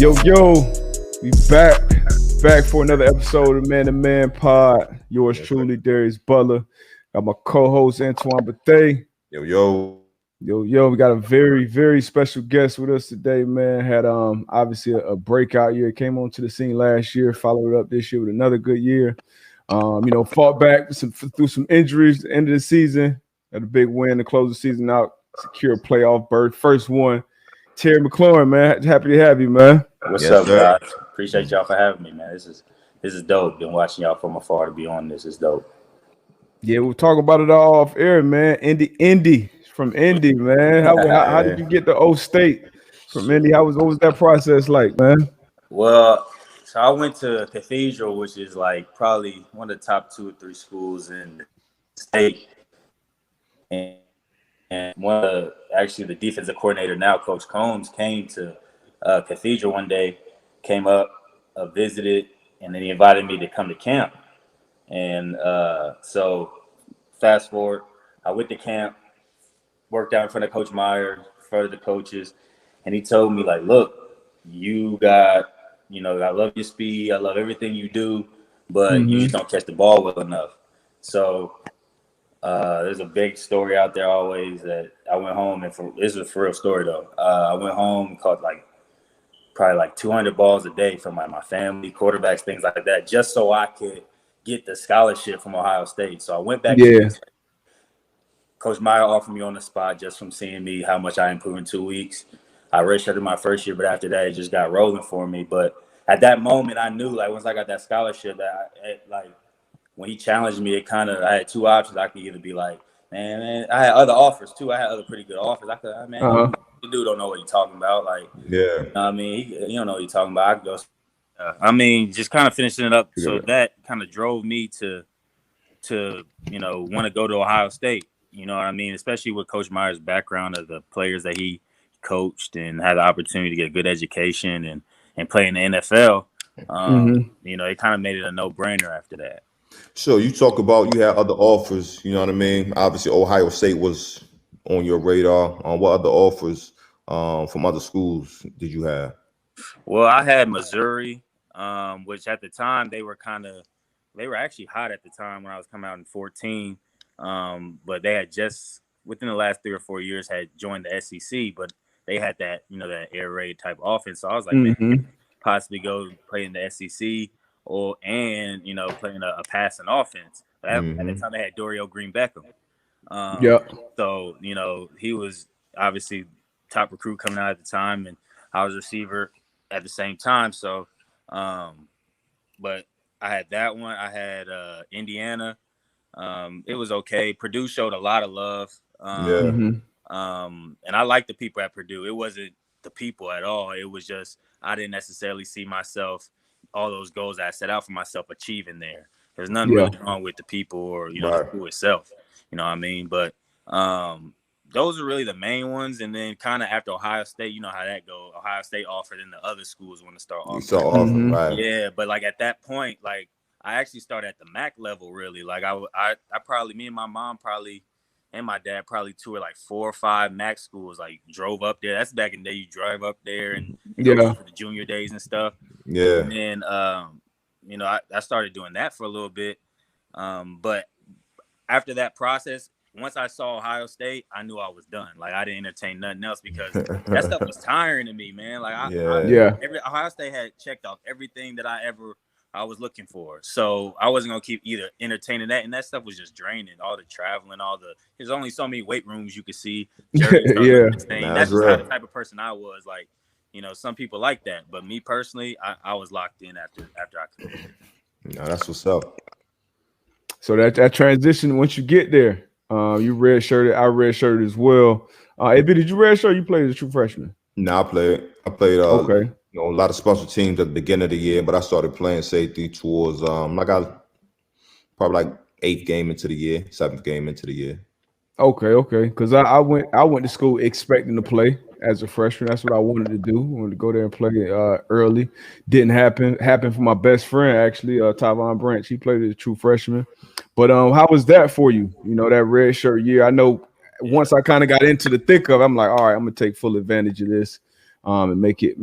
Yo, we back for another episode of Man to Man Pod. Yours truly, Darius Butler. Got my co-host Antoine Bethea. Yo. We got a very, very special guest with us today, man. Had obviously a breakout year. Came onto the scene last year, followed up this year with another good year. Fought back through some injuries at the end of the season. Had a big win to close the season out, secure a playoff berth. First one. Terry McLaurin, man. Happy to have you, man. What's up, guys? Appreciate y'all for having me, man. This is dope. Been watching y'all from afar to be on this. Is dope. Yeah, we'll talk about it all off air, man. Indy from Indy, man. How did you get to O State from Indy? What was that process like, man? Well, so I went to Cathedral, which is like probably one of the top 2 or 3 schools in the state. And actually the defensive coordinator now, Coach Combs, came to Cathedral one day, came up, visited, and then he invited me to come to camp. And so fast forward, I went to camp, worked out in front of Coach Meyer, in front of the coaches, and he told me, like, look, you got, I love your speed, I love everything you do, but you just don't catch the ball well enough. So there's a big story out there always that I went home, and this is a for real story though. I went home and caught probably 200 balls a day from my family, quarterbacks, things like that, just so I could get the scholarship from Ohio State. So I went back. Yeah. Coach Meyer offered me on the spot just from seeing me how much I improved in 2 weeks. I redshirted my first year, but after that, it just got rolling for me. But at that moment, I knew, like, once I got that scholarship, when he challenged me, I had 2 options. I could either be like, man, I had other offers too. I had other pretty good offers. I could, the dude don't know what he's talking about. Like, yeah, he don't know what he's talking about. I could go. Just kind of finishing it up. Yeah. So that kind of drove me to want to go to Ohio State. You know what I mean? Especially with Coach Meyer's background of the players that he coached and had the opportunity to get a good education and play in the NFL. It kind of made it a no-brainer after that. So you talk about you had other offers, you know what I mean? Obviously, Ohio State was on your radar. What other offers from other schools did you have? Well, I had Missouri, which at the time they were actually hot at the time when I was coming out in 2014. But they had just within the last 3 or 4 years had joined the SEC, but they had that, that air raid type offense. So I was like, man, possibly go play in the SEC. Playing a passing offense. At the time, they had Dorial Green Beckham. So, he was obviously top recruit coming out at the time, and I was a receiver at the same time. So, but I had that one. I had Indiana. It was okay. Purdue showed a lot of love. And I liked the people at Purdue. It wasn't the people at all. It was just I didn't necessarily see myself all those goals I set out for myself achieving there. There's nothing really wrong with the people or, the school itself. You know what I mean? But those are really the main ones. And then kind of after Ohio State, you know how that goes. Ohio State offered and the other schools want to start offering. Right. Yeah, but like at that point, like I actually started at the MAC level really. Like I probably, me and my mom probably, and my dad probably toured like 4 or 5 MAC schools, like drove up there. That's back in the day. You drive up there and go for the junior days and stuff. Yeah. And then, I started doing that for a little bit. But after that process, once I saw Ohio State, I knew I was done. Like I didn't entertain nothing else because that stuff was tiring to me, man. Like Ohio State had checked off everything that I was looking for. So I wasn't going to keep either entertaining that. And that stuff was just draining. All the traveling, there's only so many weight rooms you could see. That's just how the type of person I was. Like, some people like that. But me personally, I was locked in after I could. No, that's what's up. So that transition, once you get there, you redshirted, I redshirted as well. AB, did you redshirt? You played as a true freshman? No, I played. Okay. A lot of special teams at the beginning of the year, but I started playing safety towards I got probably like 8th game into the year, 7th game into the year. Okay. Because I went to school expecting to play as a freshman. That's what I wanted to do. I wanted to go there and play early. Didn't happen. Happened for my best friend actually, Tyvon Branch. He played as a true freshman. But how was that for you? That red shirt year. I know once I kind of got into the thick of it, I'm like, all right, I'm gonna take full advantage of this. And make it,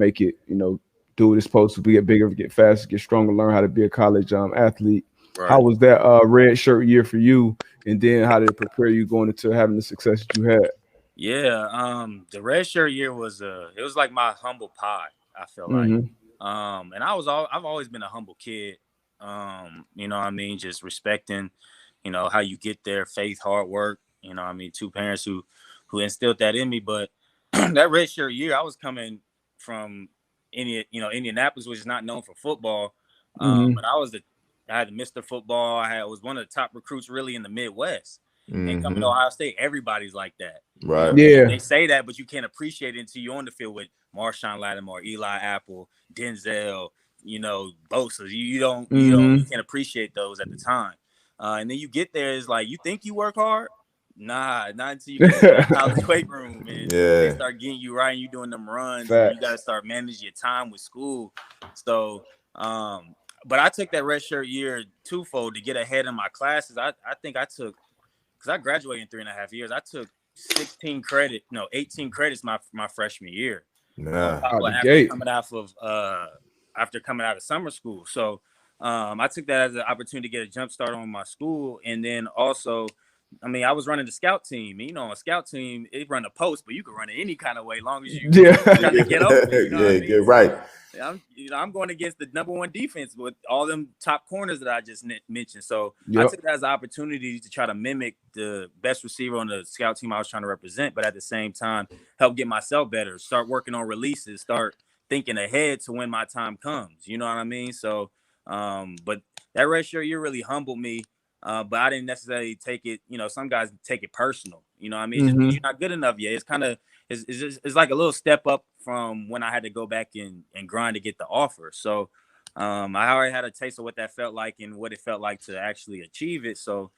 do what it's supposed to be, get bigger, get faster, get stronger, learn how to be a college athlete. Right. How was that red shirt year for you? And then how did it prepare you going into having the success that you had? Yeah, the red shirt year was it was like my humble pie, I feel like. And I've always been a humble kid. You know what I mean, just respecting, you know, how you get there, faith, hard work, you know what I mean, two parents who instilled that in me. But that red shirt year, I was coming from Indianapolis, which is not known for football. But I had Mr. Football. I was one of the top recruits really in the Midwest. And coming to Ohio State, everybody's like that. Right. Yeah. They say that, but you can't appreciate it until you're on the field with Marshawn Lattimore, Eli Apple, Denzel, you know, Bosa. You can't appreciate those at the time. And then you get there, it's like, you think you work hard? Nah, not until you get to the college weight room, man. They start getting you right and you doing them runs. And you got to start managing your time with school. So, but I took that red shirt year twofold to get ahead in my classes. I think I took, because I graduated in 3.5 years, I took 18 credits my freshman year. After coming out of summer school. So I took that as an opportunity to get a jump start on my school. And then also, I mean, I was running the scout team. You know, a scout team, it run a post, but you can run it any kind of way, as long as you trying to get open. You know what I mean? Get right. I'm going against the #1 defense with all them top corners that I just mentioned. So I took that as an opportunity to try to mimic the best receiver on the scout team I was trying to represent, but at the same time, help get myself better, start working on releases, start thinking ahead to when my time comes. You know what I mean? So, but that red shirt year really humbled me. But I didn't necessarily take it, you know, some guys take it personal, you know what I mean? It's just because you're not good enough yet. It's kind of, it's like a little step up from when I had to go back and grind to get the offer. So I already had a taste of what that felt like and what it felt like to actually achieve it. So,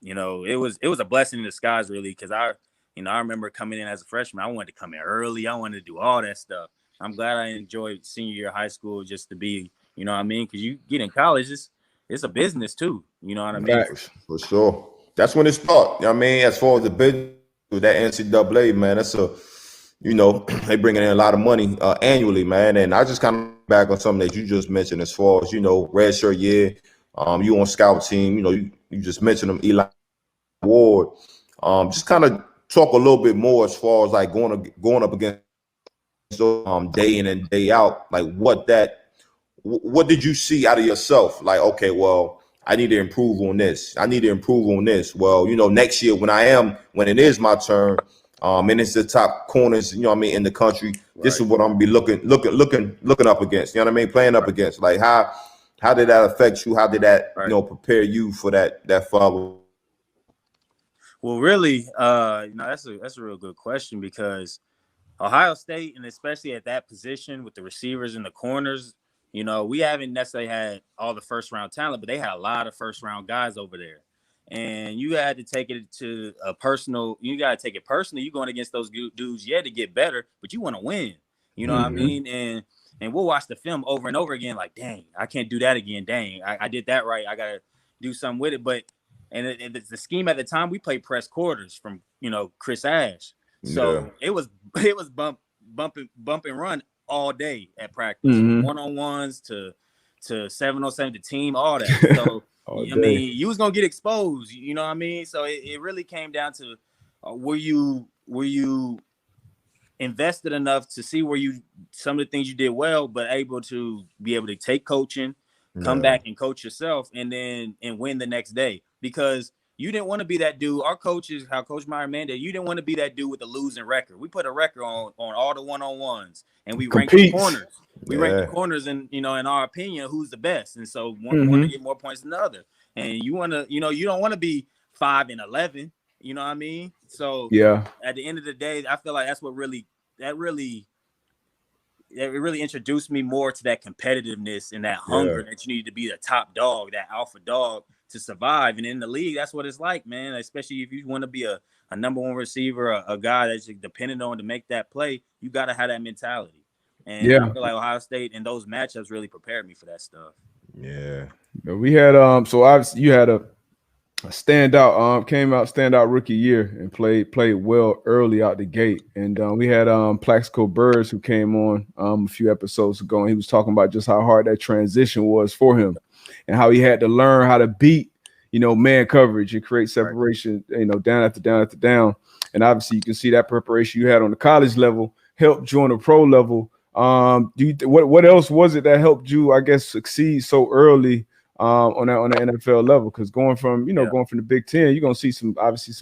you know, it was a blessing in disguise, really, because I remember coming in as a freshman. I wanted to come in early. I wanted to do all that stuff. I'm glad I enjoyed senior year of high school just to be, you know what I mean? Because you get in college, it's a business too. You know what I mean? For sure. That's when it starts. You know what I mean? As far as the business, that NCAA, man, that's they bringing in a lot of money annually, man. And I just kind of back on something that you just mentioned as far as, you know, red shirt year, you on scout team, you know, you just mentioned them, Eli Ward. Just kind of talk a little bit more as far as like going up against day in and day out, like what did you see out of yourself? Like, okay, well, I need to improve on this. I need to improve on this. Well, you know, next year when it is my turn, and it's the top corners, you know what I mean, in the country, this is what I'm gonna be looking up against. You know what I mean? Playing up against. Like how did that affect you? How did that, you know, prepare you for that follow? Well, really, that's a real good question, because Ohio State, and especially at that position with the receivers and the corners, you know, we haven't necessarily had all the first round talent, but they had a lot of first round guys over there. And you had to take it to a personal, you got to take it personally. You're going against those dudes, to get better, but you want to win. You know what I mean? And we'll watch the film over and over again, like, dang, I can't do that again. Dang, I did that right. I got to do something with it. But, and the scheme at the time, we played press quarters from, you know, Chris Ash. So it was bump and run all day at practice, one-on-ones to 7-on-7 to team, all that. So I mean, you was gonna get exposed, you know what I mean? So it really came down to were you invested enough to see some of the things you did well, but able to be able to take coaching, come back and coach yourself, and win the next day. Because you didn't want to be that dude. Our coaches, how Coach Meyer mandated, you didn't want to be that dude with a losing record. We put a record on all the one-on-ones, and we ranked the corners. We ranked the corners, and in our opinion, who's the best. And so one to get more points than the other. And you want to, you don't want to be 5-11. You know what I mean? So at the end of the day, I feel like that's what really introduced me more to that competitiveness and that hunger that you need to be the top dog, that alpha dog, to survive. And in the league, that's what it's like, man. Especially if you want to be a number one receiver, a guy that's dependent on to make that play, you got to have that mentality. And I feel like Ohio State and those matchups really prepared me for that stuff. Yeah. We had so obviously you had a Standout came out standout rookie year and played well early out the gate. And we had Plaxico Burrs who came on a few episodes ago, and he was talking about just how hard that transition was for him and how he had to learn how to beat, man coverage and create separation, down after down after down. And obviously you can see that preparation you had on the college level helped you on the pro level. What else was it that helped you, I guess, succeed so early on the NFL level? Because going from the Big Ten, you're gonna see some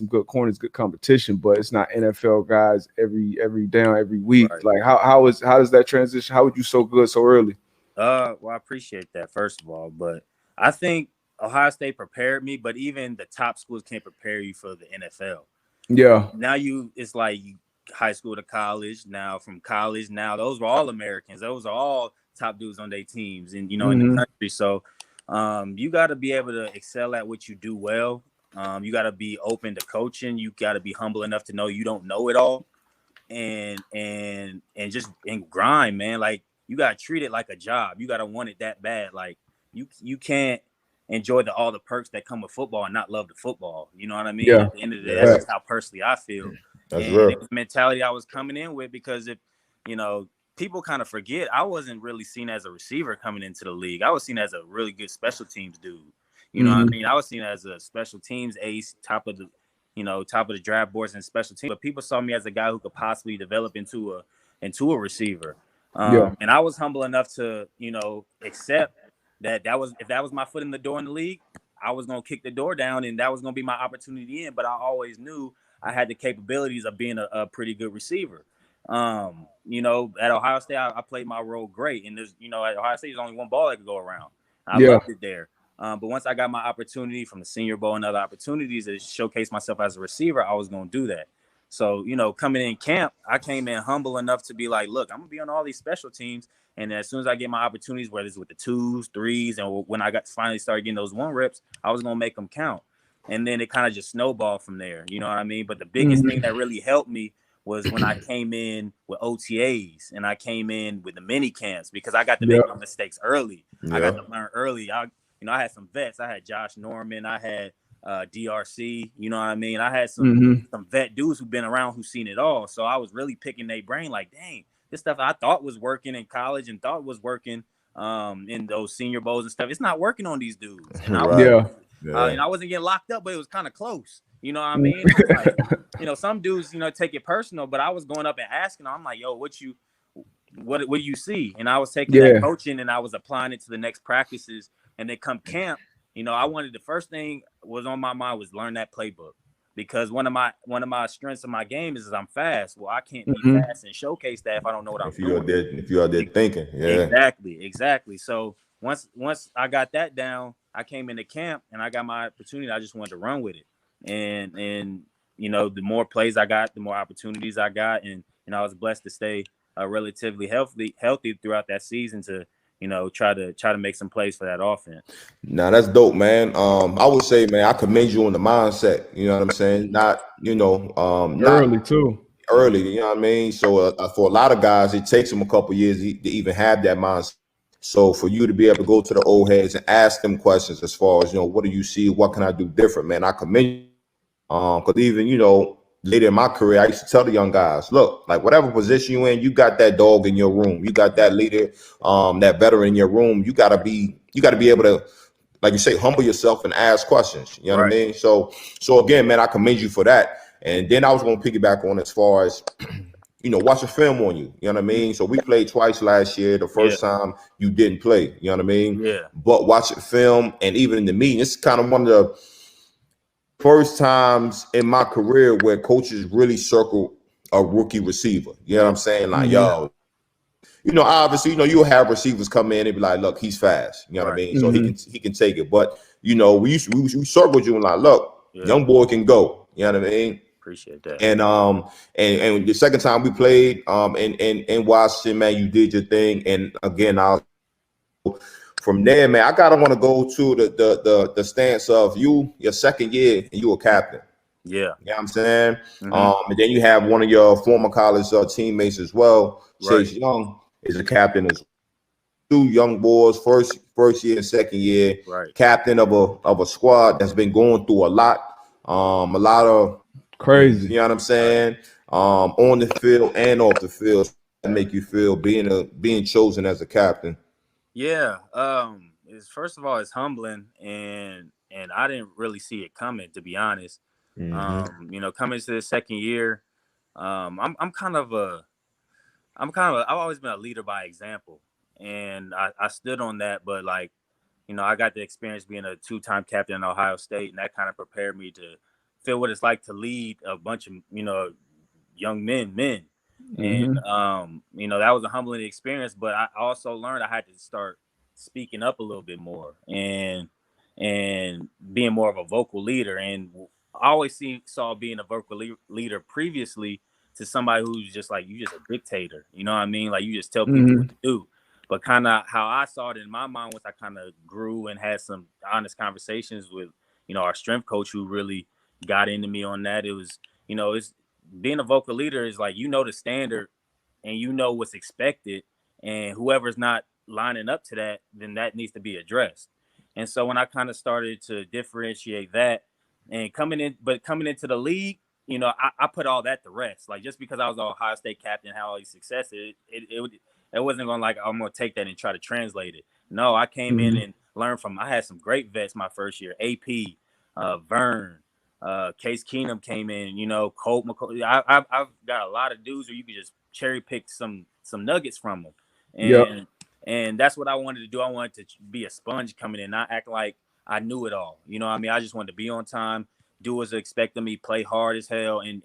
good corners, good competition, but it's not NFL guys every down every week. Right. Like how does that transition? How would you so good so early? Well, I appreciate that, first of all, but I think Ohio State prepared me, but even the top schools can't prepare you for the NFL. Yeah. Now it's like high school to college. Now from college, now those were all Americans. Those are all top dudes on their teams, and in the country. So you got to be able to excel at what you do well. You got to be open to coaching. You got to be humble enough to know you don't know it all, and just grind, man. Like you got to treat it like a job. You got to want it that bad. Like you can't enjoy all the perks that come with football and not love the football. You know what I mean? Yeah. At the end of the day, that's just how personally I feel. That's and real. the mentality I was coming in with, because if people kind of forget, I wasn't really seen as a receiver coming into the league. I was seen as a really good special teams dude. You know what I mean? I was seen as a special teams ace, top of the draft boards and special teams. But people saw me as a guy who could possibly develop into a receiver. And I was humble enough to, accept that if that was my foot in the door in the league, I was gonna kick the door down and that was gonna be my opportunity in. But I always knew I had the capabilities of being a pretty good receiver. At Ohio State, I played my role great. And there's, at Ohio State, there's only one ball that could go around. I loved it there. But once I got my opportunity from the Senior Bowl and other opportunities to showcase myself as a receiver, I was going to do that. So, coming in camp, I came in humble enough to be like, look, I'm going to be on all these special teams. And as soon as I get my opportunities, whether it's with the 2s, 3s, and when I finally started getting those 1 reps, I was going to make them count. And then it kind of just snowballed from there. You know what I mean? But the biggest thing that really helped me was when I came in with OTAs and I came in with the mini camps, because I got to make my mistakes early. I got to learn early. I had some vets. I had Josh Norman. I had DRC. You know what I mean? I had some vet dudes who've been around, who've seen it all. So I was really picking their brain like, dang, this stuff I thought was working in college and thought was working in those Senior Bowls and stuff, it's not working on these dudes. And I wasn't getting locked up, but it was kind of close. You know what I mean? Like, some dudes, take it personal, but I was going up and asking them, I'm like, yo, what do you see? And I was taking that coaching and I was applying it to the next practices. And then come camp, the first thing was on my mind was learn that playbook, because one of my strengths of my game is I'm fast. Well, I can't be fast and showcase that if I don't know what I'm doing. If you are there thinking, Exactly. So once I got that down, I came into camp and I got my opportunity. I just wanted to run with it, and the more plays I got, the more opportunities I got, and I was blessed to stay relatively healthy throughout that season to try to make some plays for that offense. Nah, that's dope, man. I would say, man, I commend you on the mindset. You know what I'm saying? Not early too. Early, you know what I mean? So for a lot of guys, it takes them a couple years to even have that mindset. So for you to be able to go to the old heads and ask them questions as far as, what do you see? What can I do different, man? I commend you. Because even, later in my career, I used to tell the young guys, look, like whatever position you in, you got that dog in your room. You got that leader, that veteran in your room. You gotta be able to, like you say, humble yourself and ask questions. You know what I mean? So again, man, I commend you for that. And then I was gonna piggyback on as far as, watch a film on you. You know what I mean? So we played twice last year. The first time you didn't play. You know what I mean? Yeah. But watch a film, and even in the meeting, it's kind of one of the first times in my career where coaches really circle a rookie receiver. You know what I'm saying? Like, yo, obviously, you'll have receivers come in and be like, look, he's fast. You know what I mean? So he can take it. But, we circled you and like, look, young boy can go. You know what I mean? Appreciate that. And the second time we played in Washington, man, you did your thing. And again, from there, man, I gotta want to go to the stance of your second year and you a captain. Yeah. You know what I'm saying? And then you have one of your former college teammates as well, Chase Young, is a captain as well. 2 young boys, first year and second year, Right. captain of a squad that's been going through a lot of Crazy. you know what I'm saying? On the field and off the field, that make you feel being chosen as a captain. Yeah. First of all, it's humbling, and I didn't really see it coming, to be honest. Coming to the second year, I'm kind of I've always been a leader by example, and I stood on that. But like, I got the experience being a 2-time captain in Ohio State, and that kind of prepared me to feel what it's like to lead a bunch of young men. And that was a humbling experience. But I also learned I had to start speaking up a little bit more and being more of a vocal leader. And I always saw being a vocal leader previously to somebody who's just like, you just a dictator. You know what I mean? Like, you just tell people what to do. But kind of how I saw it in my mind, once I kind of grew and had some honest conversations with, our strength coach, who really got into me on that. It was, it's being a vocal leader is like, the standard and what's expected, and whoever's not lining up to that, then that needs to be addressed. And so when I kind of started to differentiate that and coming into the league, I put all that to rest. Like, just because I was an Ohio State captain, had all these successes, it wasn't going like, I'm going to take that and try to translate it. No, I came in and learned I had some great vets my first year. AP, Vern, Case Keenum came in, Colt McCoy. I've got a lot of dudes where you could just cherry pick some nuggets from them. And that's what I wanted to do. I wanted to be a sponge coming in, not act like I knew it all. You know what I mean? I just wanted to be on time, do what's expected of me, play hard as hell, and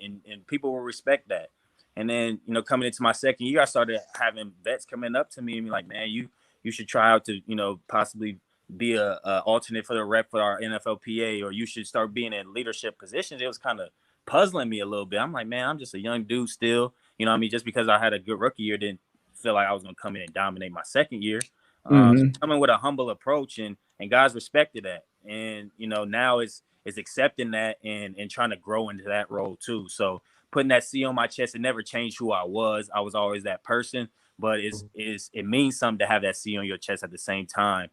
people will respect that. And then, coming into my second year, I started having vets coming up to me and be like, man, you should try out to, possibly be a alternate for the rep for our NFLPA, or you should start being in leadership positions. It was kind of puzzling me a little bit. I'm like, man, I'm just a young dude still. You know what I mean? Just because I had a good rookie year didn't feel like I was going to come in and dominate my second year. So coming with a humble approach, and guys respected that. And, now it's accepting that and trying to grow into that role too. So putting that C on my chest, it never changed who I was. I was always that person, but it means something to have that C on your chest at the same time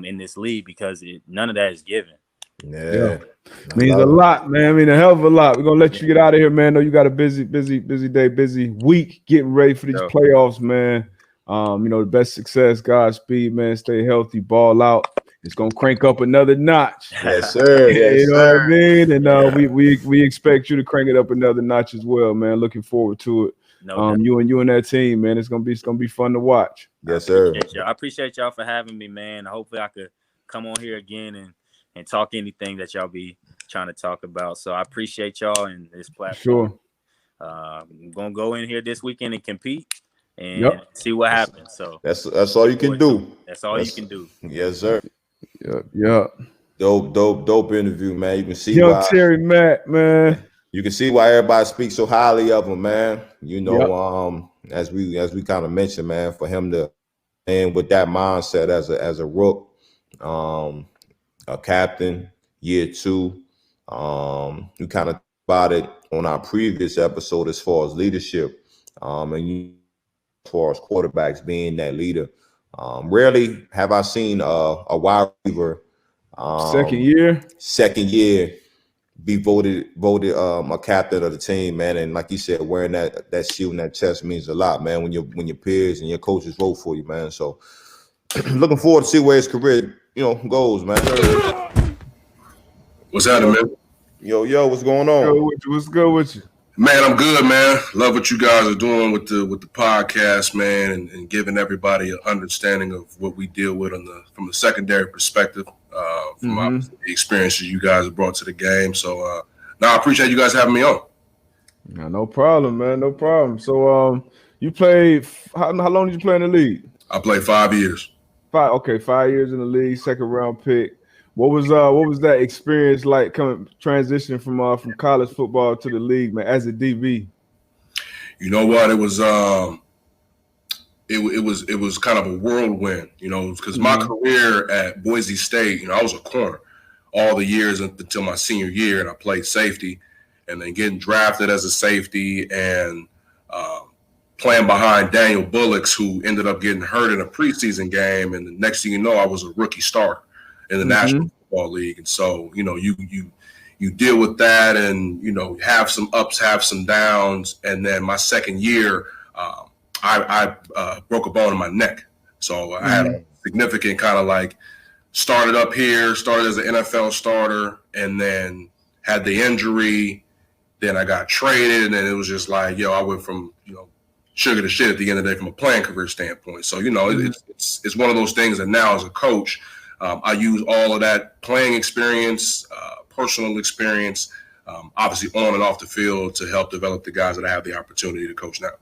in this league, because none of that is given. Yeah. Means a lot, man. I mean, a hell of a lot. We're going to let you get out of here, man. I know you got a busy day, busy week getting ready for these playoffs, man. The best success, Godspeed, man. Stay healthy, ball out. It's going to crank up another notch. Yes, sir. Yes, you know what I mean? And we expect you to crank it up another notch as well, man. Looking forward to it. You and that team, man. It's gonna be fun to watch. Yes, sir. I appreciate y'all for having me, man. Hopefully I could come on here again and talk anything that y'all be trying to talk about. So I appreciate y'all and this platform. Sure. I'm gonna go in here this weekend and compete and see what happens. So that's all you can do. That's all you can do. Yes, sir. Yeah. Dope interview, man. You can see why Terry Mack, man. You can see why everybody speaks so highly of him, man. As we kind of mentioned, man, for him to end with that mindset as a rook, a captain, year 2. We kind of about it on our previous episode as far as leadership, and as far as quarterbacks being that leader. Rarely have I seen a wide receiver second year be voted a captain of the team, man. And like you said, wearing that shield and that chest means a lot, man, when your peers and your coaches vote for you, man. So looking forward to see where his career, goes, man. What's happening, man? Yo, what's going on? What's good with you? Man, I'm good, man. Love what you guys are doing with the podcast, man, and giving everybody an understanding of what we deal with from the secondary perspective, from the experiences you guys have brought to the game. So, I appreciate you guys having me on. No problem, man. No problem. So, you played how long did you play in the league? I played 5 years. 5 years in the league, second round pick. What was that experience like transitioning from college football to the league, man, as a DB? You know what? It was it was kind of a whirlwind, because my career at Boise State, I was a corner all the years until my senior year, and I played safety, and then getting drafted as a safety and playing behind Daniel Bullocks, who ended up getting hurt in a preseason game, and the next thing you know, I was a rookie starter in the National Football League. And so, you deal with that, and have some ups, have some downs. And then my second year, I broke a bone in my neck, so I had a significant kind of like started up here, started as an NFL starter, and then had the injury. Then I got traded, and it was just like, I went from sugar to shit at the end of the day from a playing career standpoint. So it's one of those things that now as a coach, I use all of that playing experience, personal experience, obviously on and off the field, to help develop the guys that I have the opportunity to coach now.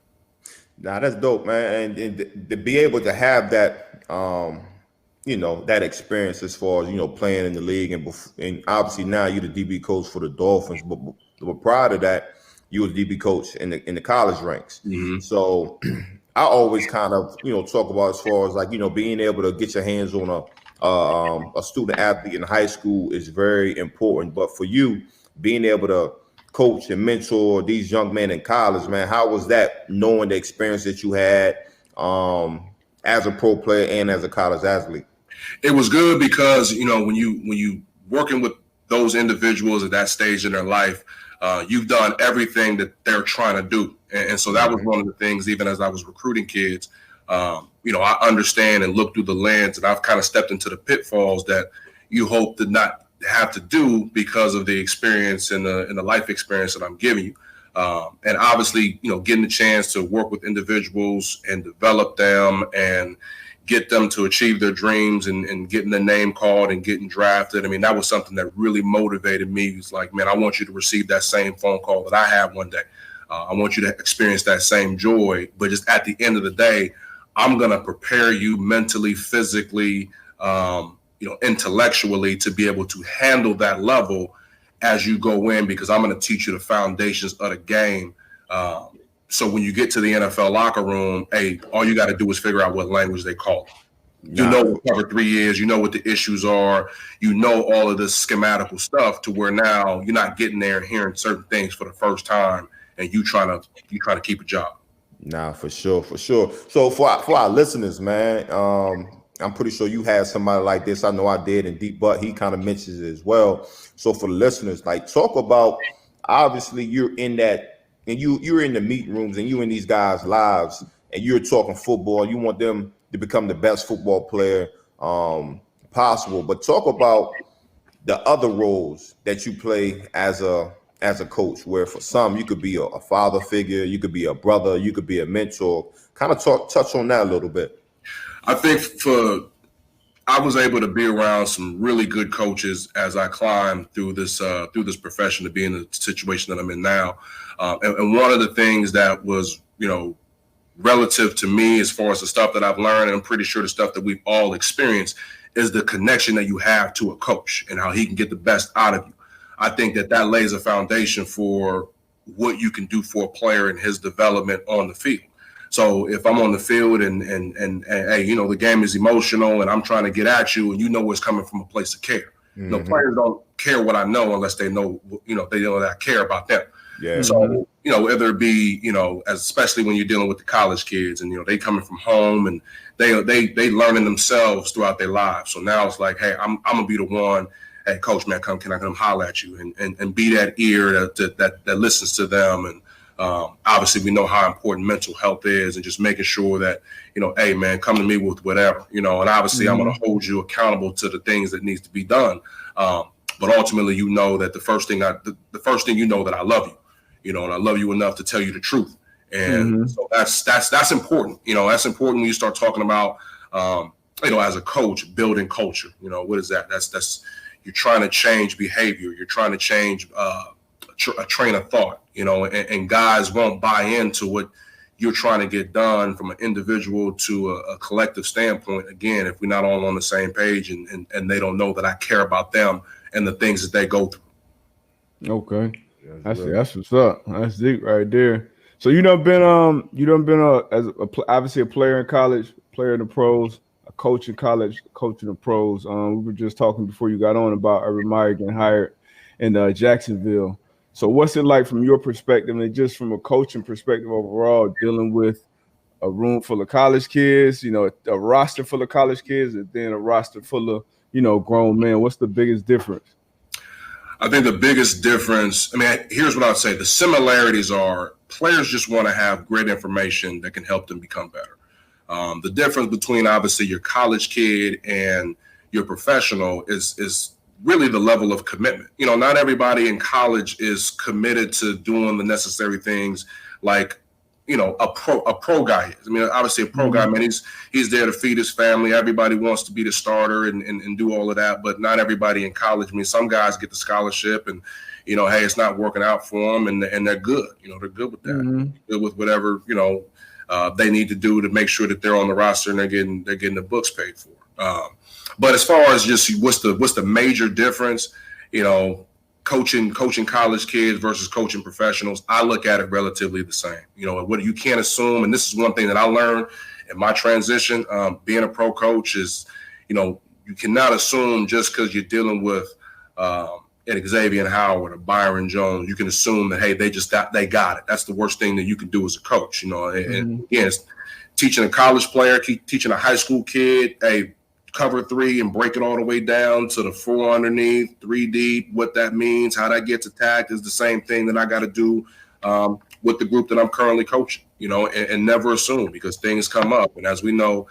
Nah, that's dope, man. And to be able to have that, that experience as far as, playing in the league. And obviously now you're the DB coach for the Dolphins. But prior to that, you was DB coach in the college ranks. So I always kind of, talk about as far as like, being able to get your hands on a student athlete in high school is very important. But for you, being able to coach and mentor these young men in college, man, how was that, knowing the experience that you had as a pro player and as a college athlete? It was good because, when you working with those individuals at that stage in their life, you've done everything that they're trying to do. And so that was one of the things, even as I was recruiting kids, I understand and look through the lens, and I've kind of stepped into the pitfalls that you hope to not have to do because of the experience and the life experience that I'm giving you. And obviously, getting the chance to work with individuals and develop them and get them to achieve their dreams and getting their name called and getting drafted. I mean, that was something that really motivated me. It's like, man, I want you to receive that same phone call that I have one day. I want you to experience that same joy. But just at the end of the day, I'm going to prepare you mentally, physically, intellectually to be able to handle that level as you go in, because I'm going to teach you the foundations of the game. So when you get to the NFL locker room, all you got to do is figure out what language they call it. You know what cover 3 is, you know what the issues are, all of this schematical stuff, to where now you're not getting there and hearing certain things for the first time, and you trying to keep a job. Nah, for sure. So for our listeners, man, I'm pretty sure you had somebody like this. I know I did, and Deep Butt, he kind of mentions it as well. So for the listeners, like, talk about, obviously you're in that, and you're in the meet rooms, and you in these guys' lives, and you're talking football. You want them to become the best football player possible. But talk about the other roles that you play as a coach, where for some you could be a father figure, you could be a brother, you could be a mentor. Kind of touch on that a little bit. I think I was able to be around some really good coaches as I climbed through this profession to be in the situation that I'm in now. And one of the things that was, relative to me as far as the stuff that I've learned, and I'm pretty sure the stuff that we've all experienced, is the connection that you have to a coach and how he can get the best out of you. I think that lays a foundation for what you can do for a player in his development on the field. So if I'm on the field and hey, the game is emotional and I'm trying to get at you, and it's coming from a place of care. Players don't care what I know unless they know, they know that I care about them. Yeah. So, whether it be, especially when you're dealing with the college kids, and, they coming from home and they learning themselves throughout their lives. So now it's like, hey, I'm gonna be the one. Hey, coach, man, can I come holler at you and be that ear that listens to them. And obviously we know how important mental health is, and just making sure that, hey, man, come to me with whatever, and obviously I'm going to hold you accountable to the things that needs to be done. But ultimately, that the first thing that I love you, and I love you enough to tell you the truth. And so that's important. That's important when you start talking about, as a coach, building culture. What is that? That's you're trying to change behavior. You're trying to change a train of thought, and guys won't buy into what you're trying to get done from an individual to a collective standpoint. Again, if we're not all on the same page, and they don't know that I care about them and the things that they go through. Okay. That's what's up. That's deep right there. So you done been obviously a player in college, player in the pros, a coach in college, coach in the pros. We were just talking before you got on about Urban Meyer getting hired in Jacksonville. So what's it like from your perspective and just from a coaching perspective overall, dealing with a room full of college kids, you know, a roster full of college kids, and then a roster full of, you know, grown men? What's the biggest difference? I think the biggest difference, I mean, here's what I would say. The similarities are players just want to have great information that can help them become better. The difference between obviously your college kid and your professional is really the level of commitment. You know, not everybody in college is committed to doing the necessary things like, you know, a pro guy is. I mean, obviously a pro guy, man, he's there to feed his family. Everybody wants to be the starter and do all of that, but not everybody in college. I mean, some guys get the scholarship and, you know, hey, it's not working out for them and they're good. You know, they're good with that. Good with whatever, you know, they need to do to make sure that they're on the roster and they're getting the books paid for. But as far as just what's the major difference, you know, coaching college kids versus coaching professionals, I look at it relatively the same. You know, what you can't assume, and this is one thing that I learned in my transition, being a pro coach is, you know, you cannot assume just because you're dealing with an Xavier Howard or Byron Jones, you can assume that, hey, they got it. That's the worst thing that you can do as a coach, you know. And again, it's teaching a college player, teaching a high school kid, hey, cover three and break it all the way down to the four underneath, 3 deep, what that means, how that gets attacked is the same thing that I got to do with the group that I'm currently coaching, you know, and never assume because things come up. And as we know,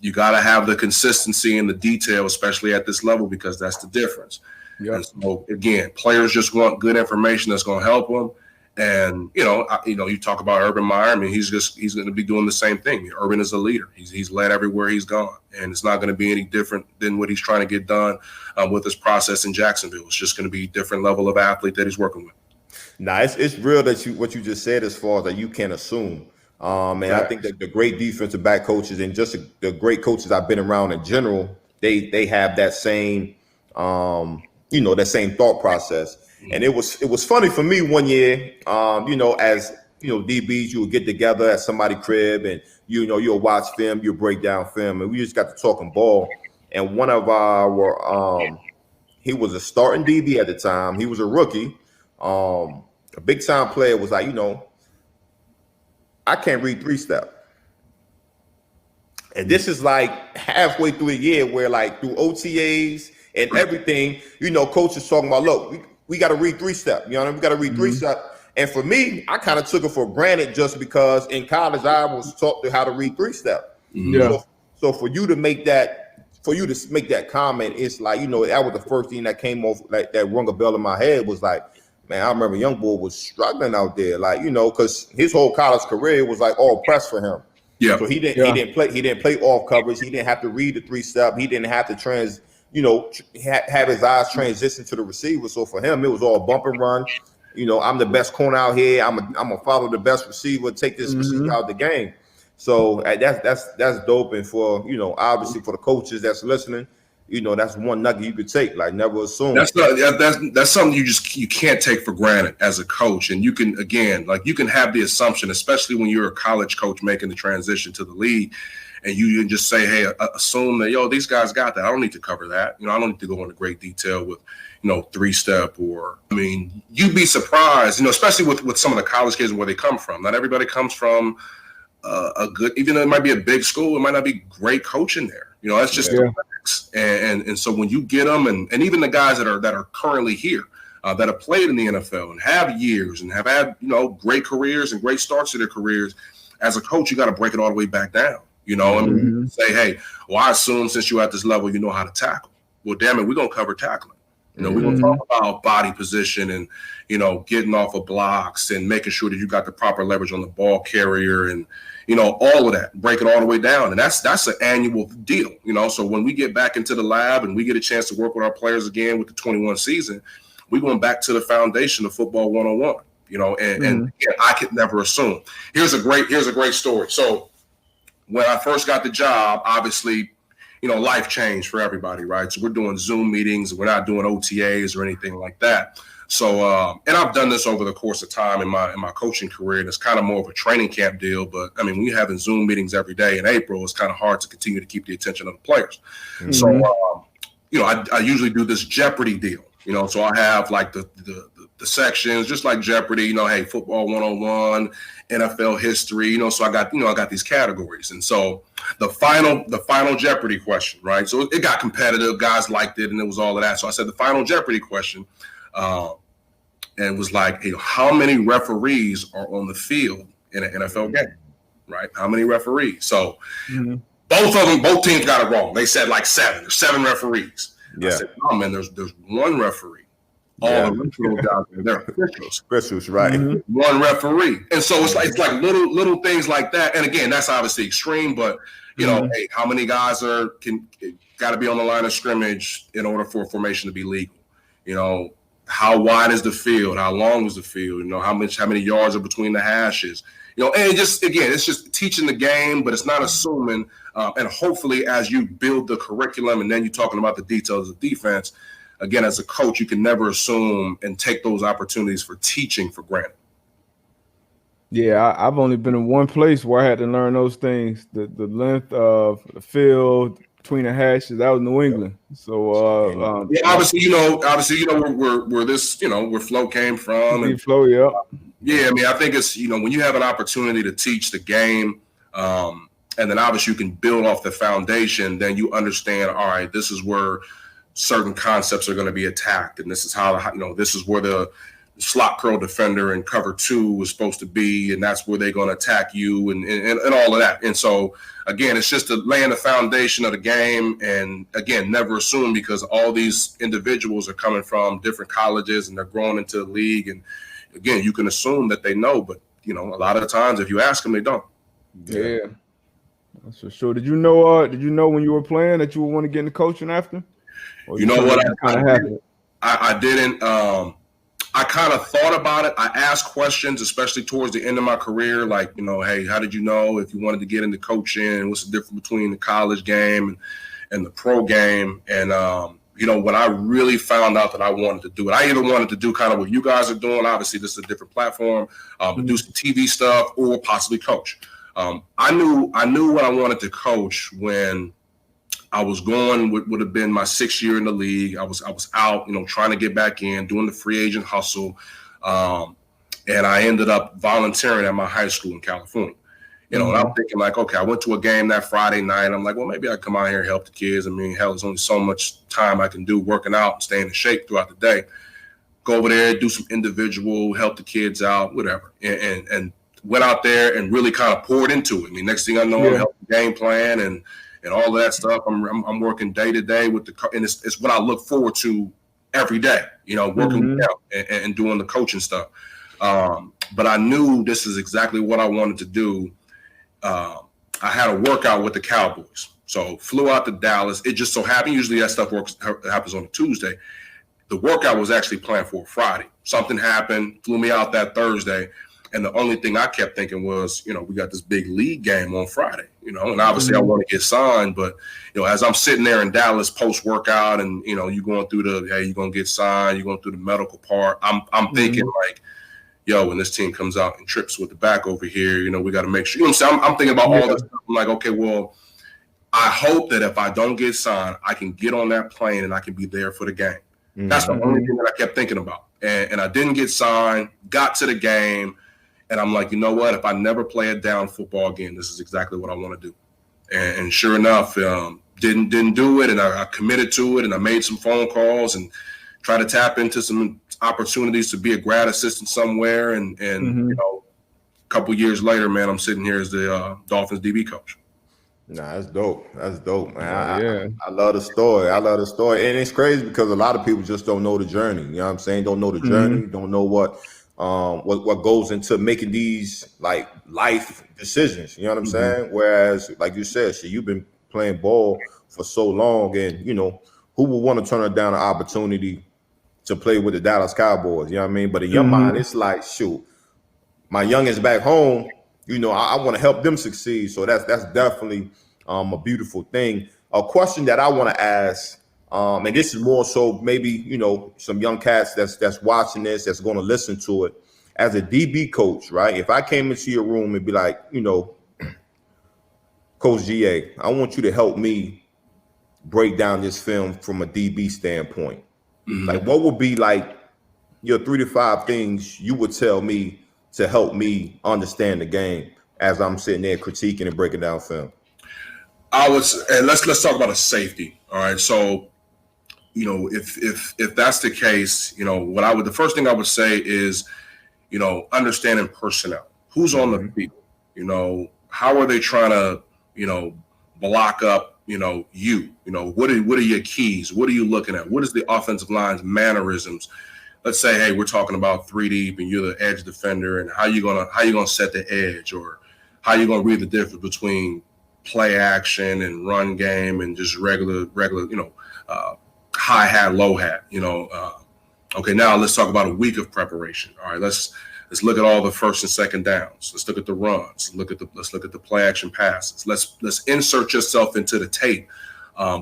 you got to have the consistency and the detail, especially at this level, because that's the difference. Yep. And so, again, players just want good information that's going to help them. And, you know, you talk about Urban Meyer. I mean, he's going to be doing the same thing. Urban is a leader. He's led everywhere he's gone. And it's not going to be any different than what he's trying to get done with his process in Jacksonville. It's just going to be a different level of athlete that he's working with. Nah, it's real that what you just said as far as that you can't assume. And I think that the great defensive back coaches and just the great coaches I've been around in general, they have that same, that same thought process. And it was funny for me one year, as DBs, you would get together at somebody's crib and you'll watch film, you'll break down film, and we just got to talking ball. And one of our he was a starting DB at the time. He was a rookie. A big time player was like, I can't read 3-step. And this is like halfway through the year where like through OTAs and everything, coach is talking about, look, we got to read 3-step. We got to read 3-step. And for me, I kind of took it for granted just because in college I was taught how to read 3-step. Yeah. So for you to make that comment, it's like, that was the first thing that came off, like that rung a bell in my head was like, man, I remember young boy was struggling out there, like, because his whole college career was like all press for him. Yeah. So he didn't play off coverage. He didn't have to read the 3-step. He didn't have to have his eyes transition to the receiver. So for him, it was all bump and run. I'm the best corner out here. I'm gonna follow the best receiver, take this receiver out of the game. So that's dope. And for obviously for the coaches that's listening, that's one nugget you could take. Like never assume. That's something you can't take for granted as a coach. And you can have the assumption, especially when you're a college coach making the transition to the league. And you can just say, hey, assume that, these guys got that. I don't need to cover that. I don't need to go into great detail with, 3-step you'd be surprised, especially with some of the college kids and where they come from. Not everybody comes from a good, even though it might be a big school, it might not be great coaching there. That's just the facts. And so when you get them and even the guys that are currently here, that have played in the NFL and have years and have had, great careers and great starts to their careers, as a coach, you got to break it all the way back down. And say, hey, well, I assume since you're at this level, you know how to tackle. Well, damn it, we're going to cover tackling. We're going to talk about body position and, getting off of blocks and making sure that you got the proper leverage on the ball carrier and, all of that, break it all the way down. And that's an annual deal, So when we get back into the lab and we get a chance to work with our players again with the 21 season, we're going back to the foundation of football 101, and I could never assume. Here's a great story. So when I first got the job, obviously, life changed for everybody, right? So we're doing Zoom meetings. We're not doing OTAs or anything like that. So, and I've done this over the course of time in my coaching career, and it's kind of more of a training camp deal. But I mean, when you're having Zoom meetings every day in April, it's kind of hard to continue to keep the attention of the players. So, I usually do this Jeopardy deal, so I have like the the sections, just like Jeopardy, hey, football 101, NFL history, so I got these categories. And so the final Jeopardy question, right? So it got competitive, guys liked it, and it was all of that. So I said the final Jeopardy question, and was like, how many referees are on the field in an NFL game, right? How many referees? So both teams got it wrong. They said like 7. There's 7 referees. Yeah. I said, no, man, there's 1 referee. All the rest of those guys, they're officials. Officials, right? 1 referee. And so it's like little things like that. And again, that's obviously extreme, but hey, how many guys got to be on the line of scrimmage in order for a formation to be legal? How wide is the field? How long is the field? How many yards are between the hashes? And just again, it's just teaching the game, but it's not assuming. And hopefully, as you build the curriculum, and then you're talking about the details of defense, again, as a coach, you can never assume and take those opportunities for teaching for granted. Yeah, I've only been in one place where I had to learn those things. The length of the field between the hashes, that was New England. So obviously, where this, where Flo came from. Flo, yeah. Yeah, I mean, I think it's, when you have an opportunity to teach the game, and then obviously you can build off the foundation, then you understand, all right, this is where certain concepts are going to be attacked. And this is how, this is where the slot curl defender in cover 2 is supposed to be. And that's where they're going to attack you and all of that. And so, again, it's just laying the foundation of the game. And again, never assume, because all these individuals are coming from different colleges and they're growing into the league. And again, you can assume that they know, but a lot of the times if you ask them, they don't. Yeah, that's for sure. Did you know when you were playing that you would want to get into coaching after? You know what? I didn't. I kind of thought about it. I asked questions, especially towards the end of my career, like, hey, how did you know if you wanted to get into coaching? What's the difference between the college game and the pro game? And when I really found out that I wanted to do it, I either wanted to do kind of what you guys are doing. Obviously, this is a different platform, do some TV stuff, or possibly coach. I knew what I wanted to coach when I was going, would have been my 6th year in the league. I was out, trying to get back in, doing the free agent hustle. And I ended up volunteering at my high school in California. And I'm thinking like, okay, I went to a game that Friday night. I'm like, well, maybe I come out here and help the kids. I mean, hell, there's only so much time I can do working out and staying in shape throughout the day. Go over there, do some individual, help the kids out, whatever. And went out there and really kind of poured into it. I mean, next thing I know, I'm helping game plan and all of that stuff. I'm working day to day with and it's what I look forward to every day, working out and doing the coaching stuff. But I knew this is exactly what I wanted to do. I had a workout with the Cowboys. So flew out to Dallas. It just so happened, usually that stuff happens on a Tuesday. The workout was actually planned for a Friday. Something happened, flew me out that Thursday. And the only thing I kept thinking was, we got this big league game on Friday, and obviously I want to get signed. But, as I'm sitting there in Dallas post-workout and, you going through hey, you're going to get signed, you're going through the medical part. I'm thinking like, when this team comes out and trips with the back over here, we got to make sure. I'm thinking about all this stuff. I'm like, okay, well, I hope that if I don't get signed, I can get on that plane and I can be there for the game. That's the only thing that I kept thinking about. And I didn't get signed, got to the game. And I'm like, you know what? If I never play a down football again, this is exactly what I want to do. And sure enough, didn't do it. And I committed to it. And I made some phone calls and tried to tap into some opportunities to be a grad assistant somewhere. And a couple years later, man, I'm sitting here as the Dolphins DB coach. Nah, that's dope. That's dope, man. I love the story. And it's crazy because a lot of people just don't know the journey. You know what I'm saying? Don't know the journey. Don't know what goes into making these like life decisions, you know what I'm saying? Whereas, like you said, you've been playing ball for so long, and who would want to turn down an opportunity to play with the Dallas Cowboys? You know what I mean? But in your mind, it's like, shoot, my youngins back home, I want to help them succeed. So that's definitely a beautiful thing. A question that I want to ask. And this is more so maybe, some young cats that's watching this, that's going to listen to it. As a DB coach, right? If I came into your room and be like, Coach GA, I want you to help me break down this film from a DB standpoint. Like, what would be like your 3 to 5 things you would tell me to help me understand the game as I'm sitting there critiquing and breaking down film? And let's talk about a safety. All right. So, if that's the case, the first thing I would say is, understanding personnel. Who's on the field? How are they trying to, block up, what are your keys? What are you looking at? What is the offensive line's mannerisms? Let's say, hey, we're talking about 3 deep and you're the edge defender, and how you gonna set the edge, or how you gonna read the difference between play action and run game and just regular, high hat, low hat. Okay, now let's talk about a week of preparation. All right, let's look at all the first and second downs. Let's look at the runs. Let's look at the play action passes. Let's insert yourself into the tape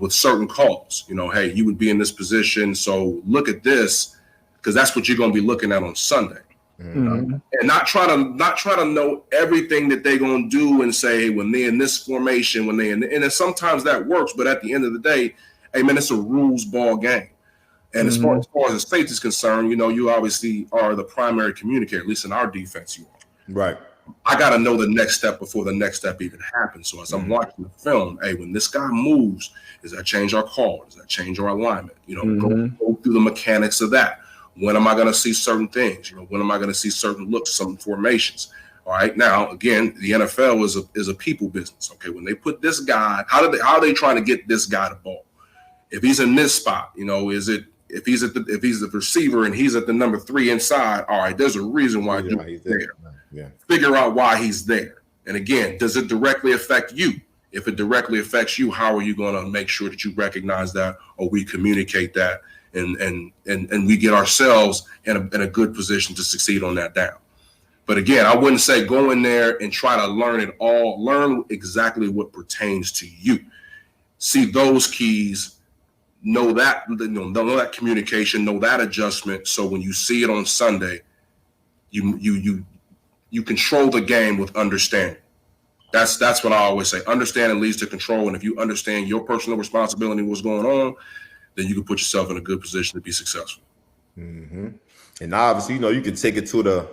with certain calls. Hey, you would be in this position, so look at this, because that's what you're going to be looking at on Sunday. And not try to know everything that they're going to do and say, when they're in this formation, and then sometimes that works, but at the end of the day, hey man, it's a rules ball game. And as far as the safety is concerned, you obviously are the primary communicator, at least in our defense, you are. Right. I got to know the next step before the next step even happens. So as I'm watching the film, hey, when this guy moves, does that change our call? Does that change our alignment? Go through the mechanics of that. When am I going to see certain things? When am I going to see certain looks, certain formations? All right. Now, again, the NFL is a people business. Okay. When they put this guy, how are they trying to get this guy the ball? If he's in this spot, if he's the receiver and he's at the number 3 inside, all right, there's a reason why he's there. Yeah. Figure out why he's there. And again, does it directly affect you? If it directly affects you, how are you going to make sure that you recognize that, or we communicate that, and we get ourselves in a good position to succeed on that down? But again, I wouldn't say go in there and try to learn it all. Learn exactly what pertains to you. See those keys. Know that communication, know that adjustment. So when you see it on Sunday, you control the game with understanding. That's what I always say. Understanding leads to control, and if you understand your personal responsibility, what's going on, then you can put yourself in a good position to be successful. And obviously, you can take it to the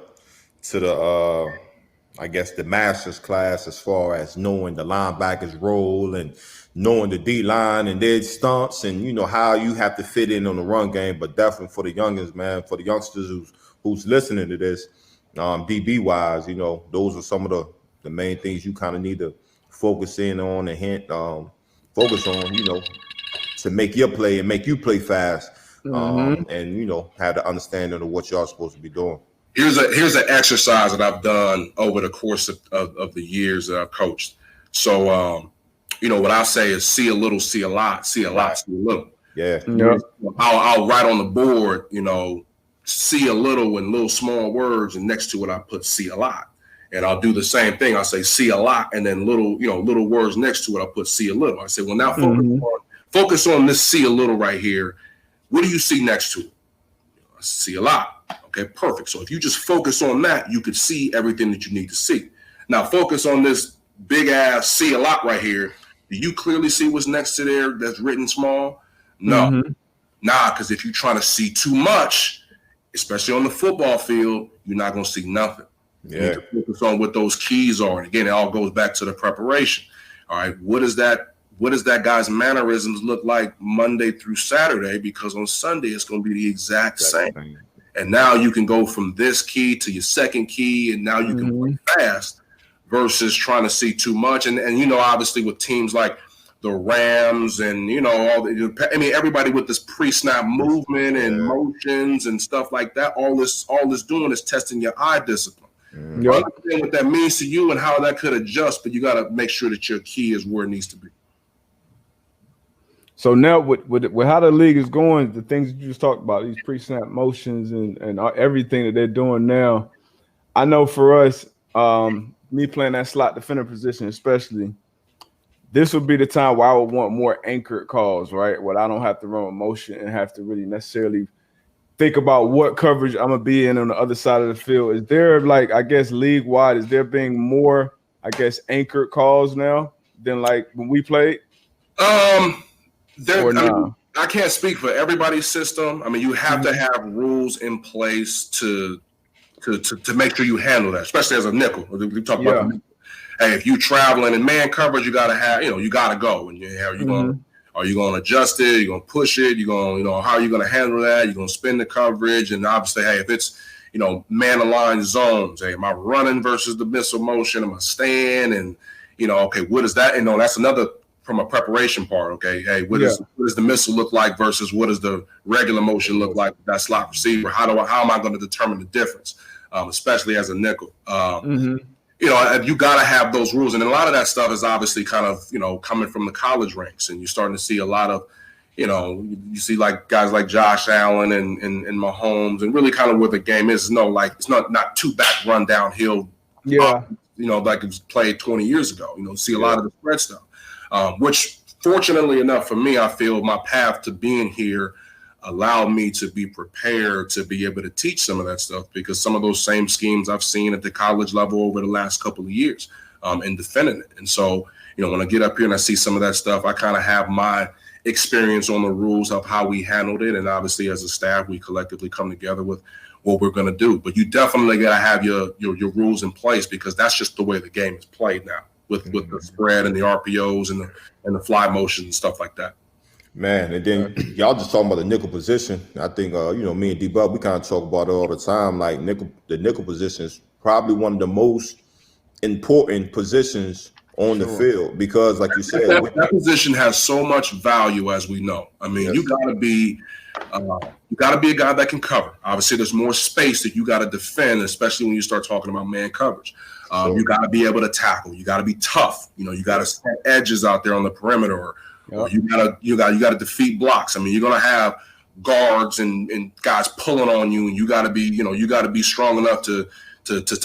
I guess the master's class, as far as knowing the linebackers' role and knowing the D-line and their stunts, and how you have to fit in on the run game. But definitely for the youngins, man, for the youngsters who's listening to this, DB wise, those are some of the main things you kind of need to focus in on and focus on, to make your play and make you play fast, and have the understanding of what y'all supposed to be doing. Here's an exercise that I've done over the course of the years that I've coached. So, what I say is see a little, see a lot, see a lot, see a little. Yeah. I'll write on the board, see a little in little small words, and next to it I put see a lot. And I'll do the same thing. I'll say see a lot, and then little words next to it, I'll put see a little. I say, well, now focus on this see a little right here. What do you see next to it? I see a lot. Okay, perfect. So if you just focus on that, you could see everything that you need to see. Now focus on this big ass see a lot right here. Do you clearly see what's next to there that's written small? No. Because if you're trying to see too much, especially on the football field, you're not going to see nothing. You need to focus on what those keys are. And again, it all goes back to the preparation. All right, what does that guy's mannerisms look like Monday through Saturday? Because on Sunday, it's going to be the exact same. And now you can go from this key to your second key, and now you can play fast versus trying to see too much. And obviously with teams like the Rams and, everybody with this pre-snap movement and motions and stuff like that, all this doing is testing your eye discipline. I understand what that means to you and how that could adjust, but you got to make sure that your key is where it needs to be. So now with how the league is going, the things you just talked about, these pre-snap motions and everything that they're doing now, I know for us, me playing that slot defender position especially, this would be the time where I would want more anchored calls, right? Where I don't have to run with motion and have to really necessarily think about what coverage I'm going to be in on the other side of the field. Is there, league-wide, is there being more, anchored calls now than, when we played? I can't speak for everybody's system. I mean, you have to have rules in place to make sure you handle that, especially as a nickel. We talk about the nickel. Hey, if you're traveling in man coverage, you got to have, you got to go. And are you going to adjust it? You're going to push it? You're going, how are you going to handle that? You're going to spin the coverage. And obviously, hey, if it's, man aligned zones, hey, am I running versus the missile motion? Am I staying? And, okay, what is that? That's another from a preparation part. Okay. Hey, what does the missile look like versus what does the regular motion look like with that slot receiver? How am I going to determine the difference? Especially as a nickel. You got to have those rules. And a lot of that stuff is obviously kind of, coming from the college ranks. And you're starting to see a lot of, you see like guys like Josh Allen and Mahomes, and really kind of where the game is. It's not two back run downhill. Yeah. Like it was played 20 years ago. See a lot of the spread stuff, which fortunately enough for me, I feel my path to being here allowed me to be prepared to be able to teach some of that stuff, because some of those same schemes I've seen at the college level over the last couple of years and defending it. And so, when I get up here and I see some of that stuff, I kind of have my experience on the rules of how we handled it. And obviously as a staff, we collectively come together with what we're going to do. But you definitely got to have your rules in place, because that's just the way the game is played now with the spread and the RPOs and the fly motion and stuff like that. Man, and then y'all just talking about the nickel position. I think, me and D-Bub, we kind of talk about it all the time. Like the nickel position is probably one of the most important positions on the field, because, like you said, that position has so much value, as we know. I mean, you got to be a guy that can cover. Obviously, there's more space that you got to defend, especially when you start talking about man coverage. You got to be able to tackle. You got to be tough. You got to set edges out there on the perimeter. You gotta defeat blocks. I mean, you're gonna have guards and guys pulling on you, and you gotta be strong enough to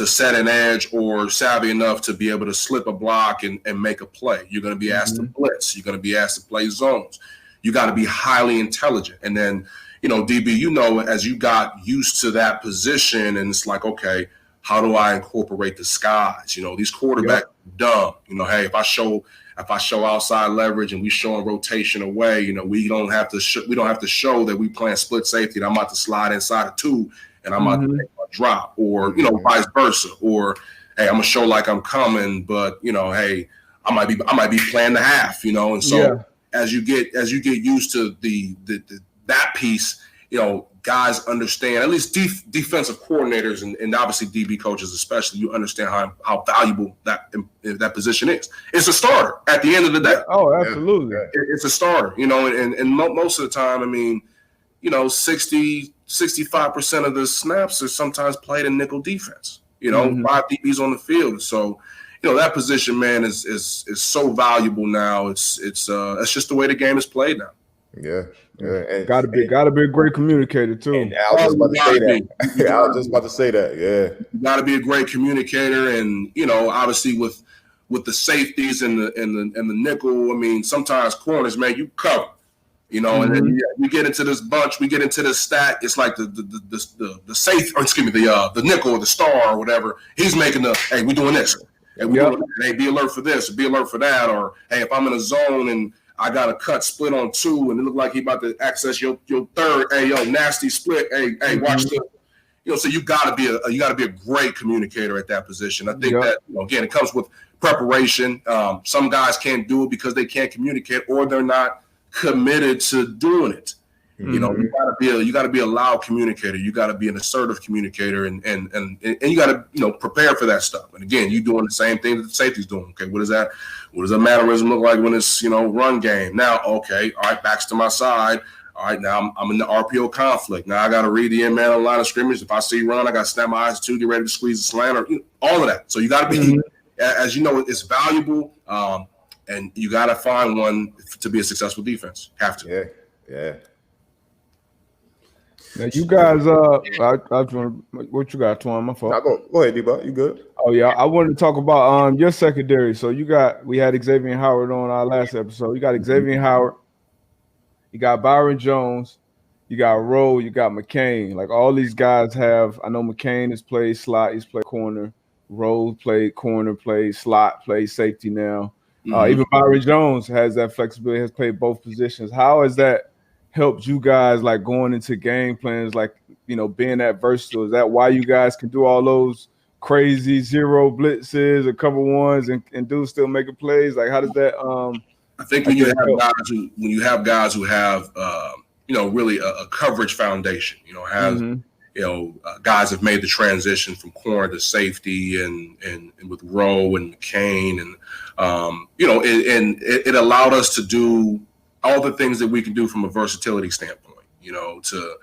set an edge, or savvy enough to be able to slip a block and make a play. You're gonna be asked to blitz. You're gonna be asked to play zones. You gotta be highly intelligent. And then, DB, as you got used to that position, and it's like, okay, how do I incorporate the skies? These quarterbacks are dumb. Hey, if I show outside leverage and we showing rotation away, we don't have to show that we playing split safety, and I'm about to slide inside a two and I'm about to make a drop, or vice versa, or hey, I'm gonna show like I'm coming, but hey, I might be playing the half, and so as you get used to that piece, guys understand, at least defensive coordinators and obviously DB coaches especially, you understand how valuable that position is. It's a starter at the end of the day. Oh, absolutely. It's a starter, and most of the time, I mean, 65% of the snaps are sometimes played in nickel defense, 5 DBs on the field. So, that position, man, is so valuable now. It's just the way the game is played now. Yeah. And gotta be a great communicator too. And I was just about to say that. I was just about to say that. Yeah, you gotta be a great communicator, and obviously with the safeties and the nickel. I mean, sometimes corners, man, you cover. And then we get into this bunch, we get into this stack. It's like the safe, or excuse me, the nickel or the star or whatever. He's making hey, we doing this. Hey, doing this. Hey, be alert for this, or be alert for that, or hey, if I'm in a zone and I got a cut split on 2, and it look like he about to access your third. Hey, nasty split. Hey, watch this. So you gotta be a great communicator at that position. I think that again, it comes with preparation. Some guys can't do it because they can't communicate, or they're not committed to doing it. You gotta be a loud communicator. You gotta be an assertive communicator, and you gotta prepare for that stuff. And again, you doing the same thing that the safety's doing. Okay, what does that mannerism look like when it's run game? Now, okay, all right, backs to my side. All right, now I'm in the RPO conflict. Now I gotta read the end man on the line of scrimmage. If I see run, I gotta snap my eyes too, get ready to squeeze the slant, or all of that. So you gotta be, as you know, it's valuable, and you gotta find one to be a successful defense. Have to. Yeah. Now you guys, what you got, Twan? My fault. Go ahead, D-Bot. You good? Oh yeah, I wanted to talk about your secondary. So we had Xavier Howard on our last episode. You got Xavier Howard, you got Byron Jones, you got Rowe, you got McCain. Like all these guys have. I know McCain has played slot, he's played corner. Rowe played corner, played slot, played safety now. Even Byron Jones has that flexibility, has played both positions. How has that helped you guys like going into game plans, like, you know, being that versatile? Is that why you guys can do all those crazy zero blitzes or cover ones and do still making plays? Like, how does that I think when you have guys who have you know, really a coverage foundation, you know, have you know, guys have made the transition from corner to safety and with Rowe and McCain, and you know, it allowed us to do all the things that we can do from a versatility standpoint, you know, to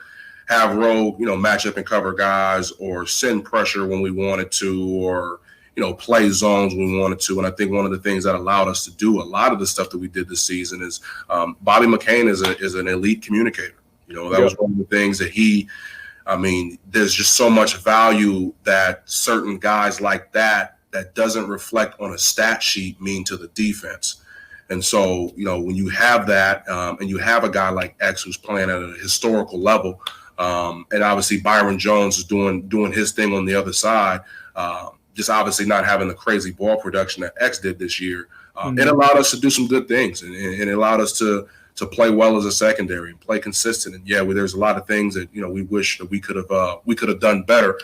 have Rowe, you know, match up and cover guys, or send pressure when we wanted to, or, you know, play zones when we wanted to. And I think one of the things that allowed us to do a lot of the stuff that we did this season is Bobby McCain is an elite communicator. You know, that was one of the things that I mean, there's just so much value that certain guys like that doesn't reflect on a stat sheet mean to the defense. And so, you know, when you have that and you have a guy like X who's playing at a historical level, and obviously Byron Jones is doing his thing on the other side, just obviously not having the crazy ball production that X did this year, it allowed us to do some good things, and it allowed us to play well as a secondary and play consistent. And there's a lot of things that, you know, we wish that we could have done better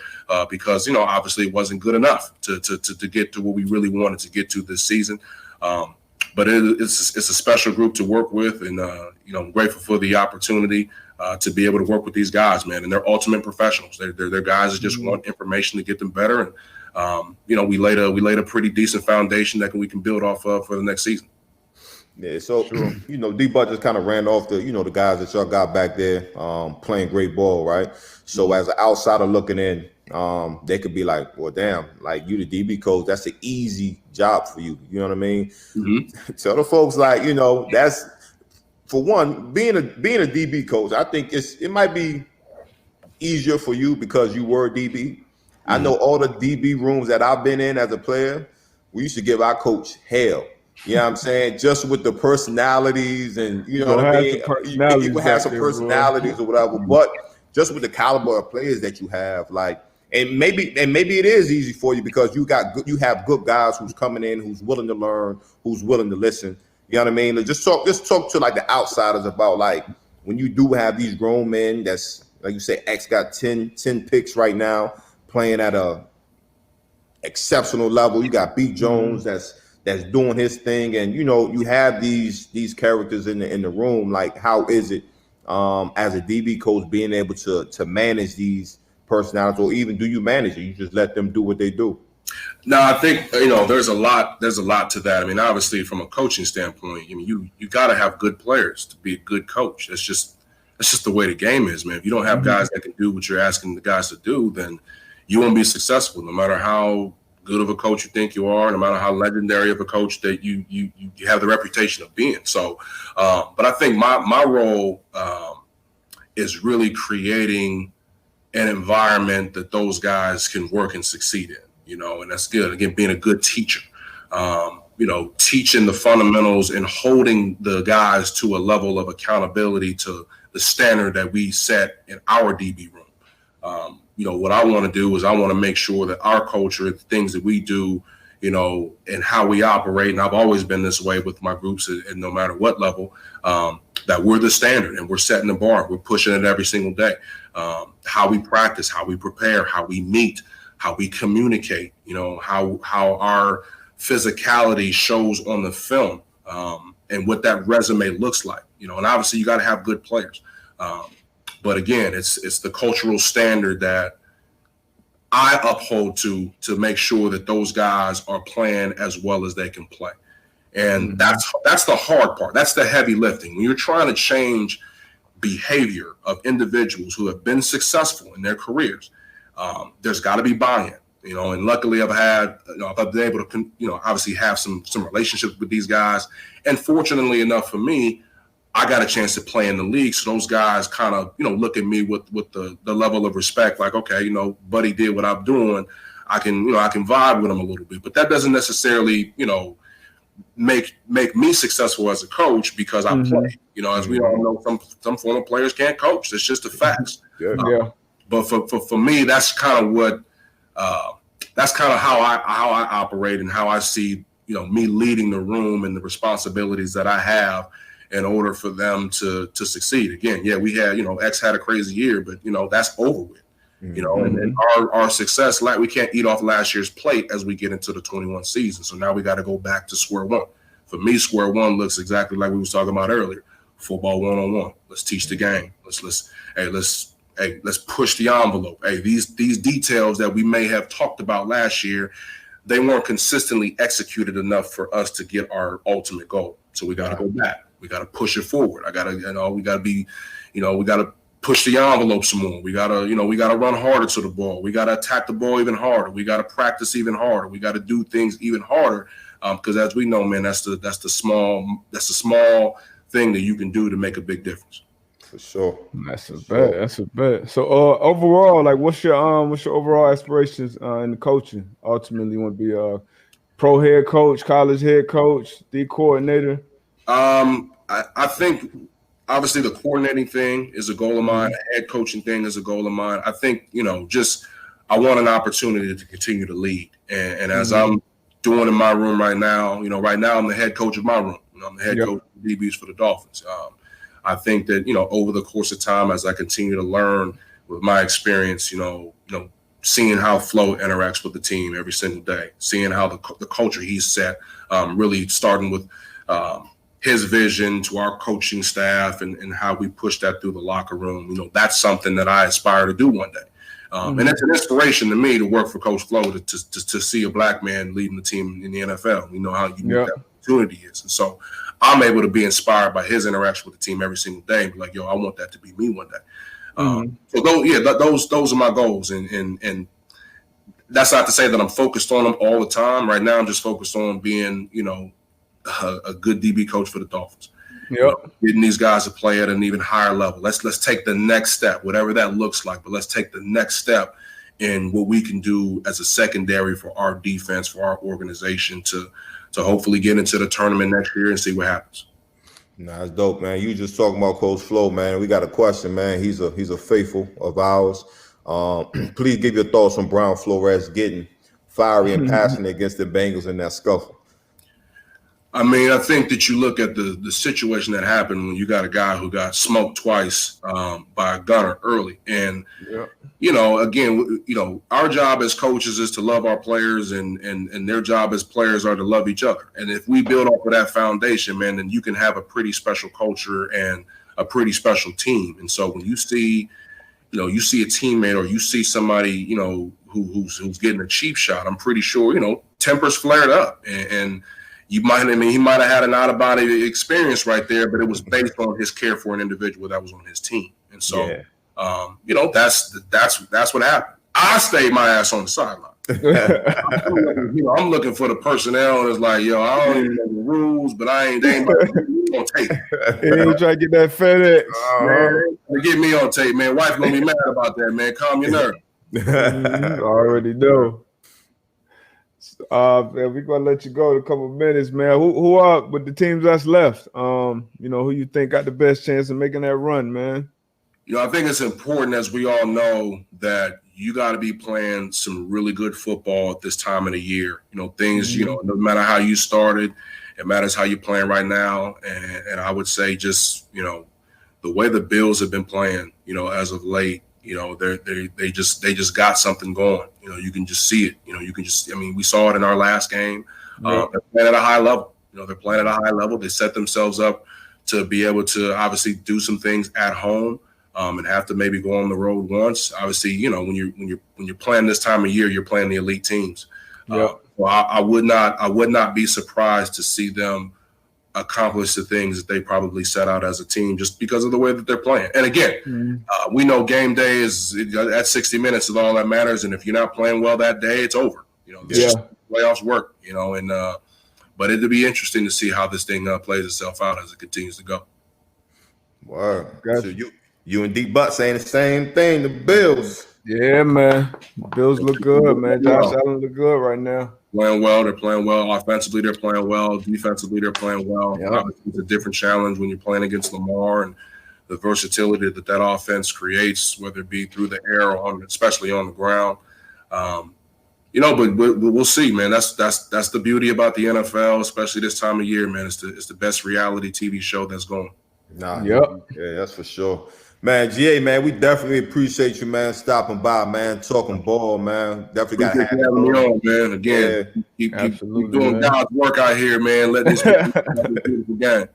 because, you know, obviously it wasn't good enough to get to what we really wanted to get to this season. But it's a special group to work with, and you know, I'm grateful for the opportunity to be able to work with these guys, man. And they're ultimate professionals. They're guys that just want information to get them better. And you know, we laid a pretty decent foundation that we can build off of for the next season. Yeah, so you know, D-Buck just kind of ran off the guys that y'all got back there playing great ball, right? So as an outsider looking in, they could be like, well, damn, like, you the DB coach, that's an easy job for you. You know what I mean? Mm-hmm. Tell the folks, like, you know, that's, for one, being a DB coach, I think it might be easier for you because you were a DB. Mm-hmm. I know all the DB rooms that I've been in as a player, we used to give our coach hell. You know what I'm saying? Just with the personalities, and you know what I mean? You would have some personalities or whatever, but just with the caliber of players that you have, like, and maybe it is easy for you because you have good guys who's coming in, who's willing to learn, who's willing to listen. You know what I mean? Just talk to like the outsiders about, like, when you do have these grown men that's, like you say, X got 10 picks right now, playing at a exceptional level. You got B. Jones that's doing his thing, and you know, you have these characters in the room. Like, how is it as a DB coach being able to manage these personalities, or even do you manage it? You just let them do what they do? No, I think, you know, there's a lot to that. I mean, obviously from a coaching standpoint, I mean, you got to have good players to be a good coach. That's just the way the game is, man. If you don't have guys that can do what you're asking the guys to do, then you won't be successful, no matter how good of a coach you think you are, no matter how legendary of a coach that you have the reputation of being. So, but I think my role is really creating an environment that those guys can work and succeed in, you know, and that's good. Again, being a good teacher, you know, teaching the fundamentals and holding the guys to a level of accountability to the standard that we set in our DB room. You know, what I want to do is I want to make sure that our culture, the things that we do, you know, and how we operate, and I've always been this way with my groups, and no matter what level, that we're the standard and we're setting the bar. We're pushing it every single day. How we practice, how we prepare, how we meet, how we communicate, you know, how our physicality shows on the film, and what that resume looks like, you know, and obviously you got to have good players. But again, it's the cultural standard that I uphold to make sure that those guys are playing as well as they can play. And that's the hard part. That's the heavy lifting. When you're trying to change behavior of individuals who have been successful in their careers, there's got to be buy-in, you know, and luckily I've been able to, you know, obviously have some relationships with these guys. And fortunately enough for me, I got a chance to play in the league. So those guys kind of, you know, look at me with the level of respect, like, okay, you know, Buddy did what I'm doing. I can vibe with him a little bit, but that doesn't necessarily, you know, make me successful as a coach because I play. You know, as we all know, some former players can't coach. It's just the facts. But for me, that's kind of what that's kind of how I operate and how I see, you know, me leading the room and the responsibilities that I have. in order for them to succeed. Again, yeah, we had, X had a crazy year, but, that's over with. And our success, we can't eat off last year's plate as we get into the 21 season. So now we got to go back to square one. For me, square one looks exactly like we was talking about earlier. Football 1-on-1. Let's teach the game. Let's push the envelope. Hey, these details that we may have talked about last year, they weren't consistently executed enough for us to get our ultimate goal. So we got to go back. We got to push it forward. We got to push the envelope some more. We got to run harder to the ball. We got to attack the ball even harder. We got to practice even harder. We got to do things even harder. Because as we know, man, that's the small thing that you can do to make a big difference. For sure. That's a bet. So overall, like what's your overall aspirations in the coaching? Ultimately, you want to be a pro head coach, college head coach, D coordinator? I think obviously the coordinating thing is a goal of mine. The head coaching thing is a goal of mine. I think, I want an opportunity to continue to lead. And as I'm doing in my room right now, right now I'm the head coach of my room. I'm the head coach of the DBs for the Dolphins. I think that, over the course of time, as I continue to learn with my experience, seeing how Flo interacts with the team every single day, seeing how the culture he's set, really starting with his vision to our coaching staff and how we push that through the locker room. That's something that I aspire to do one day. And it's an inspiration to me to work for Coach Flo to see a black man leading the team in the NFL. How unique that opportunity is. And so I'm able to be inspired by his interaction with the team every single day and be like, I want that to be me one day. So those are my goals. And that's not to say that I'm focused on them all the time. Right now, I'm just focused on being, a good DB coach for the Dolphins. Getting these guys to play at an even higher level. Let's take the next step, whatever that looks like, but let's take the next step in what we can do as a secondary for our defense, for our organization to hopefully get into the tournament next year and see what happens. Nah, that's dope, man. You just talking about Coach Flo, man. We got a question, man. He's a faithful of ours. Please give your thoughts on Brian Flores getting fiery and passionate against the Bengals in that scuffle. I mean, I think that you look at the situation that happened when you got a guy who got smoked twice by a gunner early. And, again, our job as coaches is to love our players and their job as players are to love each other. And if we build off of that foundation, man, then you can have a pretty special culture and a pretty special team. And so when you see, you see a teammate or you see somebody, who's getting a cheap shot, I'm pretty sure, tempers flared up and he might have had an out-of-body experience right there, but it was based on his care for an individual that was on his team. And so, that's what happened. I stayed my ass on the sideline. I'm looking for the personnel, and it's like, I don't even know the rules, but they ain't on tape. He ain't trying to get that FedEx. Man, get me on tape, man. Wife gonna be mad about that, man. Calm your nerve. I already know. Man, we're gonna let you go in a couple of minutes, man. Who are with the teams that's left? Who you think got the best chance of making that run, man? I think it's important, as we all know, that you got to be playing some really good football at this time of the year. Things, no matter how you started, it matters how you're playing right now. And I would say just, the way the Bills have been playing, as of late, they just got something going. You can just see it. We saw it in our last game. They're playing at a high level. They're playing at a high level. They set themselves up to be able to obviously do some things at home and have to maybe go on the road once. Obviously, when you're playing this time of year, you're playing the elite teams. So I would not be surprised to see them accomplish the things that they probably set out as a team just because of the way that they're playing. And again, we know game day is at 60 minutes is all that matters. And if you're not playing well that day, it's over. Just playoffs work, but it'll be interesting to see how this thing plays itself out as it continues to go. Wow. Gotcha. So you and D Butt saying the same thing, the Bills. Yeah, man. Bills look good, man. Josh Allen look good right now. Playing well. They're playing well. Offensively, they're playing well. Defensively, they're playing well. Obviously, it's a different challenge when you're playing against Lamar and the versatility that offense creates, whether it be through the air or especially on the ground. But we'll see, man. That's the beauty about the NFL, especially this time of year, man. It's the best reality TV show that's going. Nah, Yep. Yeah, that's for sure. Man, GA, man, we definitely appreciate you, man, stopping by, man, talking ball, man. Definitely got to have you on, man. Again, keep doing God's work out here, man. Let this be a beautiful game.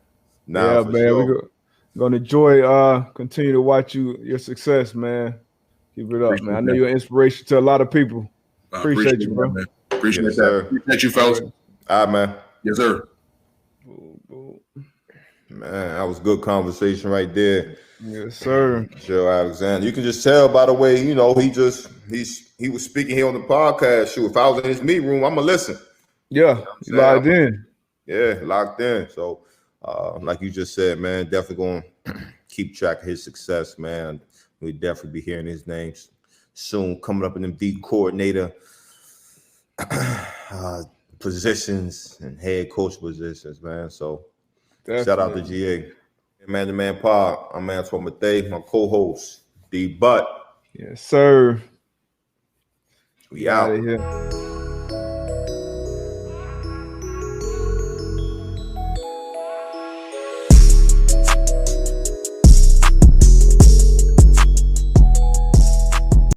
Nah, man, sure. We're gonna enjoy continue to watch your success, man. Keep it up, man. I know you're an inspiration to a lot of people. Appreciate you, bro. Man. Appreciate that. Sir. Appreciate you, fellas. All right, man. Yes, sir. Man, that was good conversation right there. Yes, sir. Gerald Alexander. You can just tell by the way, he was speaking here on the podcast. Shoot, if I was in his meeting room, I'm gonna listen. Yeah, locked in. Yeah, locked in. So, like you just said, man, definitely going to keep track of his success, man. We'll definitely be hearing his names soon, coming up in them deep coordinator positions and head coach positions, man. So, shout out to GA. Man to Man Pod. I'm Antoine Mathay, my co-host, D Butt. Yes, sir. We out.